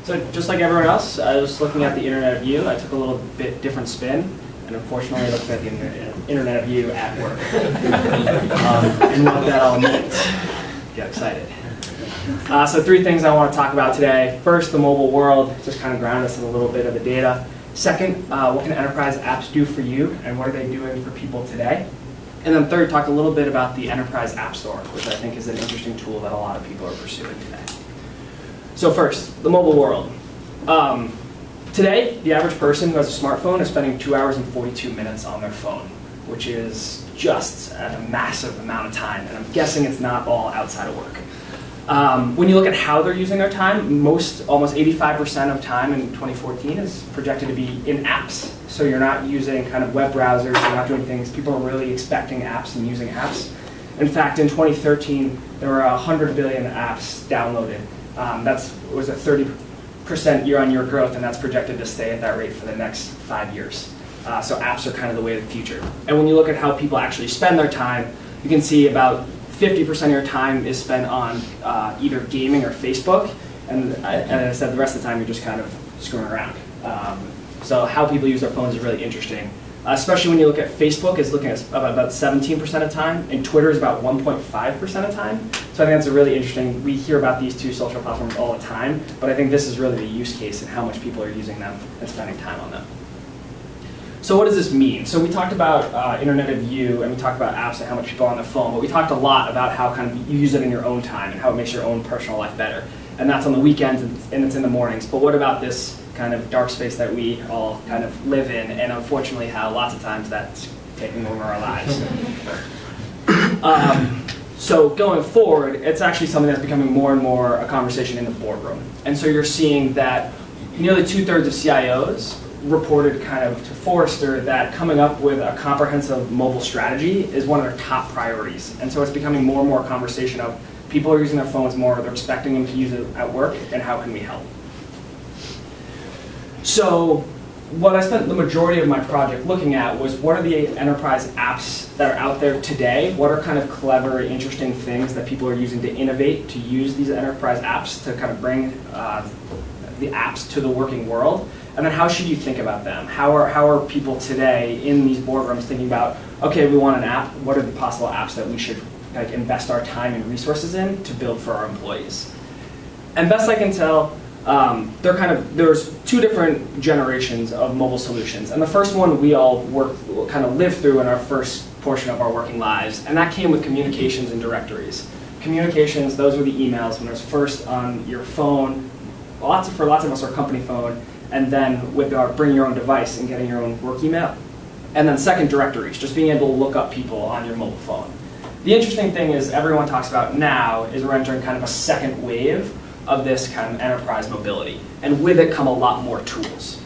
So just like everyone else, I was looking at the Internet of You. I took a little bit different spin, and unfortunately I looked at the Internet of You at work. And what that all means. Get excited. So 3 things I want to talk about today. First, the mobile world, just kind of ground us in a little bit of the data. Second, what can enterprise apps do for you, and what are they doing for people today? And then third, talk a little bit about the Enterprise App Store, which I think is an interesting tool that a lot of people are pursuing today. So first, the mobile world. Today, the average person who has a smartphone is spending 2 hours and 42 minutes on their phone, which is just a massive amount of time, and I'm guessing it's not all outside of work. When you look at how they're using their time, almost 85% of time in 2014 is projected to be in apps. So you're not using kind of web browsers, you're not doing things. People are really expecting apps and using apps. In fact, in 2013, there were 100 billion apps downloaded. That was a 30% year-on-year growth, and that's projected to stay at that rate for the next 5 years. So apps are kind of the way of the future. And when you look at how people actually spend their time, you can see about 50% of your time is spent on either gaming or Facebook, and I said the rest of the time you're just kind of screwing around. So how people use their phones is really interesting, especially when you look at Facebook is looking at about 17% of time, and Twitter is about 1.5% of time. So I think that's a really interesting, we hear about these 2 social platforms all the time, but I think this is really the use case and how much people are using them and spending time on them. So what does this mean? So we talked about Internet of You, and we talked about apps and how much people are on their phone, but we talked a lot about how kind of you use it in your own time and how it makes your own personal life better. And that's on the weekends and it's in the mornings. But what about this kind of dark space that we all kind of live in, and unfortunately how lots of times that's taking over our lives? So going forward, it's actually something that's becoming more and more a conversation in the boardroom. And so you're seeing that nearly 2/3 of CIOs reported kind of to Forrester that coming up with a comprehensive mobile strategy is one of their top priorities. And so it's becoming more and more a conversation of people are using their phones more, they're expecting them to use it at work, and how can we help? So what I spent the majority of my project looking at was what are the enterprise apps that are out there today? What are kind of clever, interesting things that people are using to innovate, to use these enterprise apps to kind of bring the apps to the working world? And then how should you think about them? How are people today in these boardrooms thinking about, okay, we want an app, what are the possible apps that we should like invest our time and resources in to build for our employees? And best I can tell, there's 2 different generations of mobile solutions. And the first one we all kind of lived through in our first portion of our working lives, and that came with communications and directories. Communications, those were the emails when it was first on your phone, for lots of us our company phone, and then with our bring your own device and getting your own work email. And then second, directories, just being able to look up people on your mobile phone. The interesting thing is everyone talks about now is we're entering kind of a second wave of this kind of enterprise mobility. And with it come a lot more tools.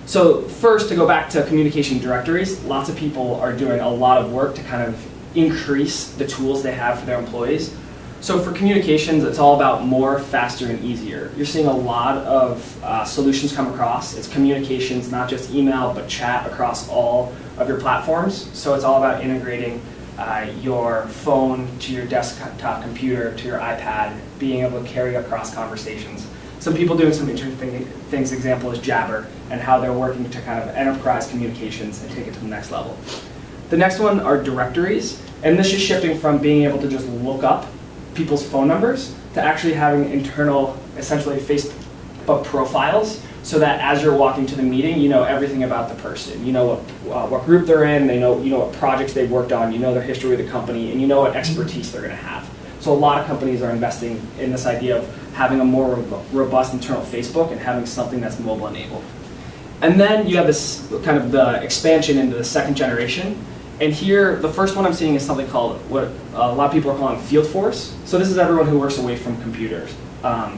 So first, to go back to communication directories, lots of people are doing a lot of work to kind of increase the tools they have for their employees. So for communications, it's all about more, faster, and easier. You're seeing a lot of solutions come across. It's communications, not just email, but chat across all of your platforms. So it's all about integrating your phone to your desktop computer, to your iPad, being able to carry across conversations. Some people doing some interesting things, example is Jabber, and how they're working to kind of enterprise communications and take it to the next level. The next one are directories, and this is shifting from being able to just look up people's phone numbers to actually having internal, essentially Facebook profiles, so that as you're walking to the meeting, you know everything about the person. You know what group they're in, you know what projects they've worked on, you know their history with the company, and you know what expertise they're going to have. So a lot of companies are investing in this idea of having a more robust internal Facebook and having something that's mobile enabled. And then you have this kind of the expansion into the second generation. And here, the first one I'm seeing is something called what a lot of people are calling field force. So this is everyone who works away from computers,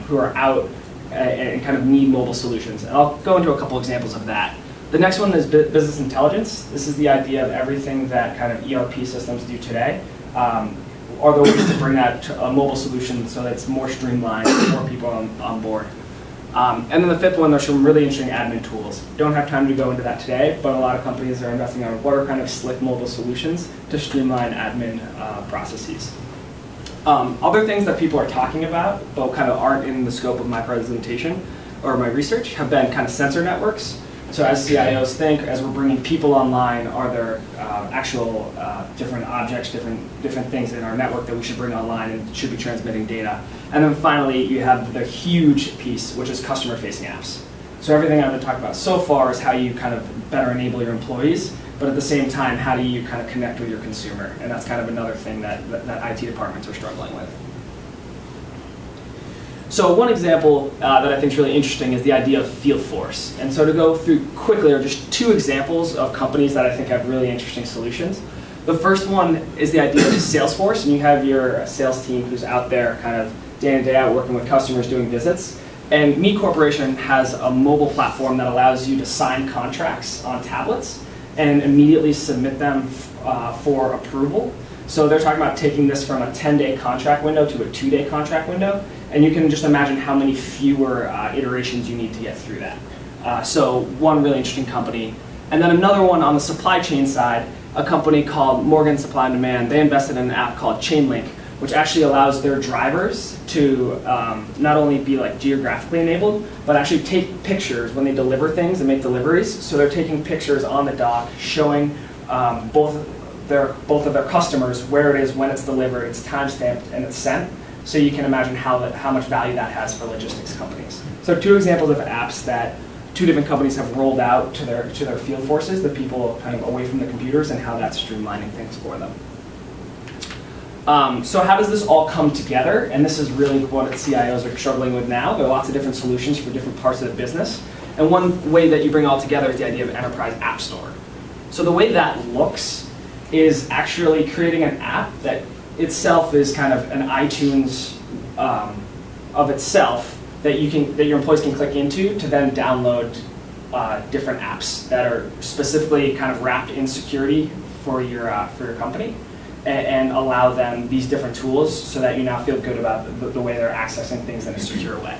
who are out and kind of need mobile solutions. And I'll go into a couple examples of that. The next one is business intelligence. This is the idea of everything that kind of ERP systems do today. Are there ways to bring that to a mobile solution so that it's more streamlined, more people on board? And then the fifth one, there's some really interesting admin tools. Don't have time to go into that today, but a lot of companies are investing on what are kind of slick mobile solutions to streamline admin processes. Other things that people are talking about, but kind of aren't in the scope of my presentation, or my research, have been kind of sensor networks. So as CIOs think, as we're bringing people online, are there actual different objects, different things in our network that we should bring online and should be transmitting data? And then finally, you have the huge piece, which is customer-facing apps. So everything I've been talking about so far is how you kind of better enable your employees, but at the same time, how do you kind of connect with your consumer? And that's kind of another thing that IT departments are struggling with. So one example that I think is really interesting is the idea of field force. And so to go through quickly are just two examples of companies that I think have really interesting solutions. The first one is the idea of Salesforce, and you have your sales team who's out there kind of day in and day out working with customers doing visits. And Me Corporation has a mobile platform that allows you to sign contracts on tablets and immediately submit them for approval. So they're talking about taking this from a 10-day contract window to a 2-day contract window. And you can just imagine how many fewer iterations you need to get through that. So one really interesting company. And then another one on the supply chain side, a company called Morgan Supply and Demand. They invested in an app called Chainlink, which actually allows their drivers to not only be like geographically enabled, but actually take pictures when they deliver things and make deliveries. So they're taking pictures on the dock, showing both of their customers where it is, when it's delivered, it's time-stamped, and it's sent. So you can imagine how much value that has for logistics companies. So two examples of apps that two different companies have rolled out to their field forces, the people kind of away from the computers, and how that's streamlining things for them. So how does this all come together? And this is really what CIOs are struggling with now. There are lots of different solutions for different parts of the business. And one way that you bring it all together is the idea of enterprise app store. So the way that looks is actually creating an app that itself is kind of an iTunes of itself that your employees can click into to then download different apps that are specifically kind of wrapped in security for your company, and allow them these different tools so that you now feel good about the way they're accessing things in a secure way.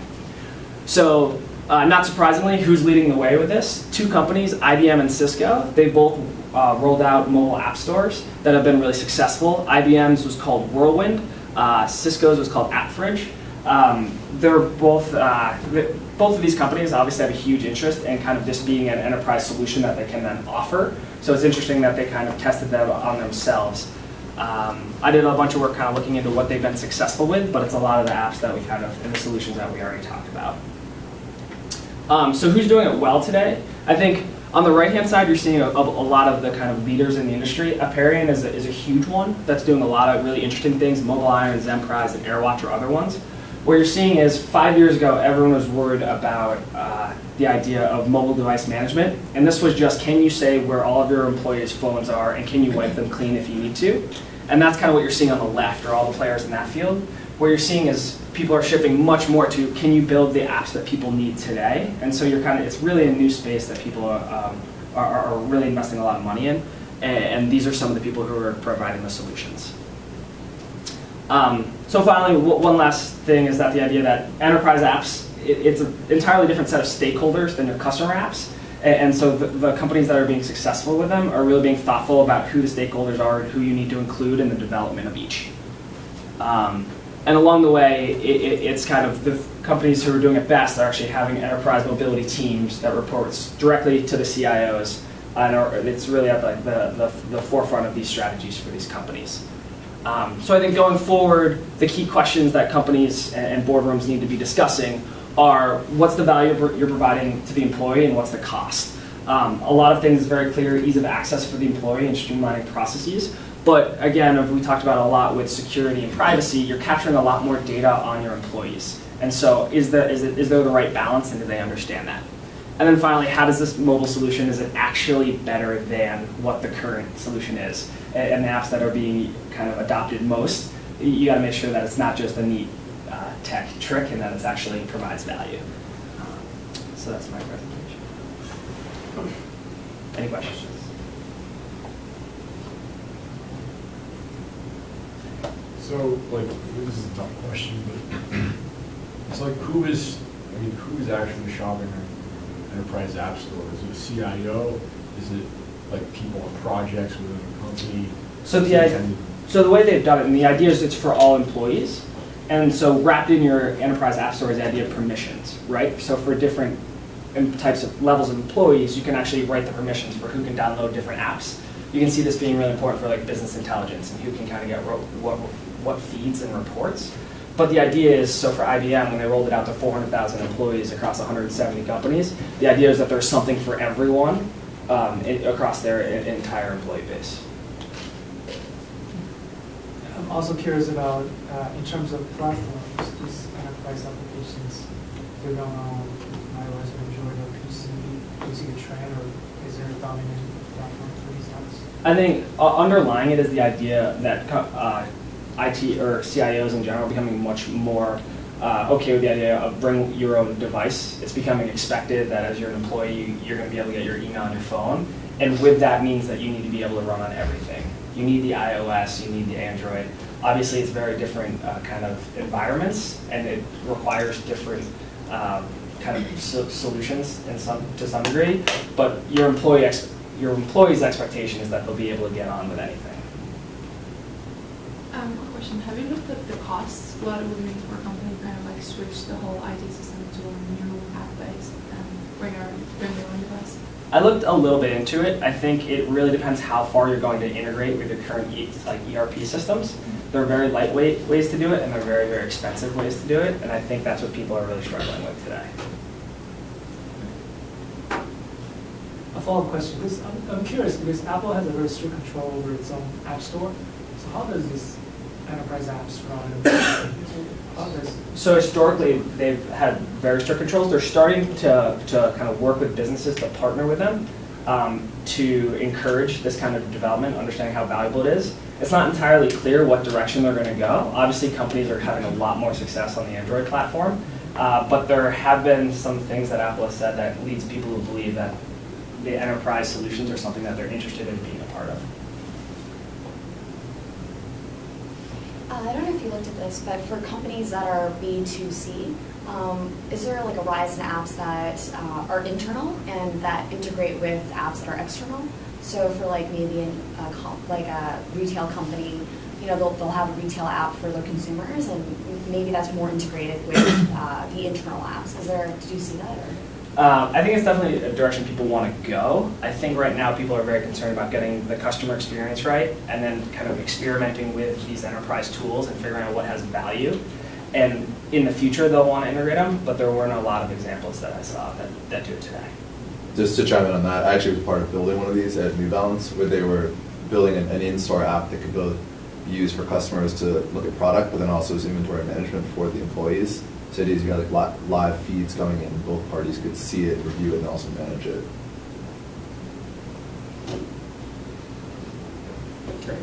So not surprisingly, who's leading the way with this? Two companies, IBM and Cisco. They both rolled out mobile app stores that have been really successful. IBM's was called Whirlwind. Cisco's was called AppFridge. They're both of these companies obviously have a huge interest in kind of this being an enterprise solution that they can then offer. So it's interesting that they kind of tested that on themselves. I did a bunch of work kind of looking into what they've been successful with, but it's a lot of the apps that we kind of, and the solutions that we already talked about. So who's doing it well today? I think on the right-hand side, you're seeing a lot of the kind of leaders in the industry. Aperion is a huge one that's doing a lot of really interesting things, Mobile Iron, Zenprise, and AirWatch or other ones. What you're seeing is 5 years ago, everyone was worried about the idea of mobile device management. And this was just, can you say where all of your employees' phones are and can you wipe them clean if you need to? And that's kind of what you're seeing on the left, or all the players in that field. What you're seeing is people are shifting much more to, can you build the apps that people need today? And so it's really a new space that people are really investing a lot of money in. And these are some of the people who are providing the solutions. So finally, one last thing is that the idea that enterprise apps, it's an entirely different set of stakeholders than your customer apps. And so the companies that are being successful with them are really being thoughtful about who the stakeholders are and who you need to include in the development of each. And along the way, it's kind of the companies who are doing it best are actually having enterprise mobility teams that reports directly to the CIOs. And it's really at the forefront of these strategies for these companies. So I think going forward, the key questions that companies and boardrooms need to be discussing are, what's the value you're providing to the employee and what's the cost? A lot of things very clear, ease of access for the employee and streamlining processes. But again, we talked about a lot with security and privacy, you're capturing a lot more data on your employees. And so is there the right balance, and do they understand that? And then finally, how does this mobile solution, is it actually better than what the current solution is? And the apps that are being kind of adopted most, you got to make sure that it's not just a neat tech trick and that it actually provides value. So that's my presentation. Any questions? So, like, this is a tough question, but it's like, who is actually shopping an enterprise app store? Is it a CIO? Is it like people on projects within the company? So the way they've done it, and the idea is it's for all employees. And so wrapped in your enterprise app store is the idea of permissions, right? So for different types of levels of employees, you can actually write the permissions for who can download different apps. You can see this being really important for like business intelligence and who can kind of get what feeds and reports. But the idea is, so for IBM, when they rolled it out to 400,000 employees across 170 companies, the idea is that there's something for everyone across their entire employee base. I'm also curious about, in terms of platforms, these enterprise applications, they're going on iOS or Android or PC. Do you see a trend, or is there a dominant platform for these apps? I think underlying it is the idea that IT or CIOs in general are becoming much more okay with the idea of bring your own device. It's becoming expected that as you're an employee, you're going to be able to get your email on your phone. And with that means that you need to be able to run on everything. You need the iOS, you need the Android. Obviously, it's very different kind of environments, and it requires different kind of solutions to some degree. But your employee's expectation is that they'll be able to get on with anything. A question: have you looked at the costs? What it would mean for a company kind of like switch the whole IT system to a new app-based and bring their own device? I looked a little bit into it. I think it really depends how far you're going to integrate with your current ERP systems. There are very lightweight ways to do it, and there are very, very expensive ways to do it, and I think that's what people are really struggling with today. A follow-up question. I'm curious because Apple has a very strict control over its own app store. So how does this enterprise apps run? So historically, they've had very strict controls. They're starting to kind of work with businesses to partner with them to encourage this kind of development, understanding how valuable it is. It's not entirely clear what direction they're going to go. Obviously, companies are having a lot more success on the Android platform, but there have been some things that Apple has said that leads people to believe that the enterprise solutions are something that they're interested in being a part of. I don't know if you looked at this, but for companies that are B2C, is there like a rise in apps that are internal and that integrate with apps that are external? So for like maybe a retail company, you know, they'll have a retail app for their consumers, and maybe that's more integrated with the internal apps. Did you see that? Or? I think it's definitely a direction people want to go. I think right now people are very concerned about getting the customer experience right and then kind of experimenting with these enterprise tools and figuring out what has value. And in the future, they'll want to integrate them, but there weren't a lot of examples that I saw that do it today. Just to chime in on that, I actually was part of building one of these at New Balance, where they were building an in-store app that could both be used for customers to look at product, but then also as inventory management for the employees. So it is, you had like live feeds going in, both parties could see it, review it, and also manage it. Great.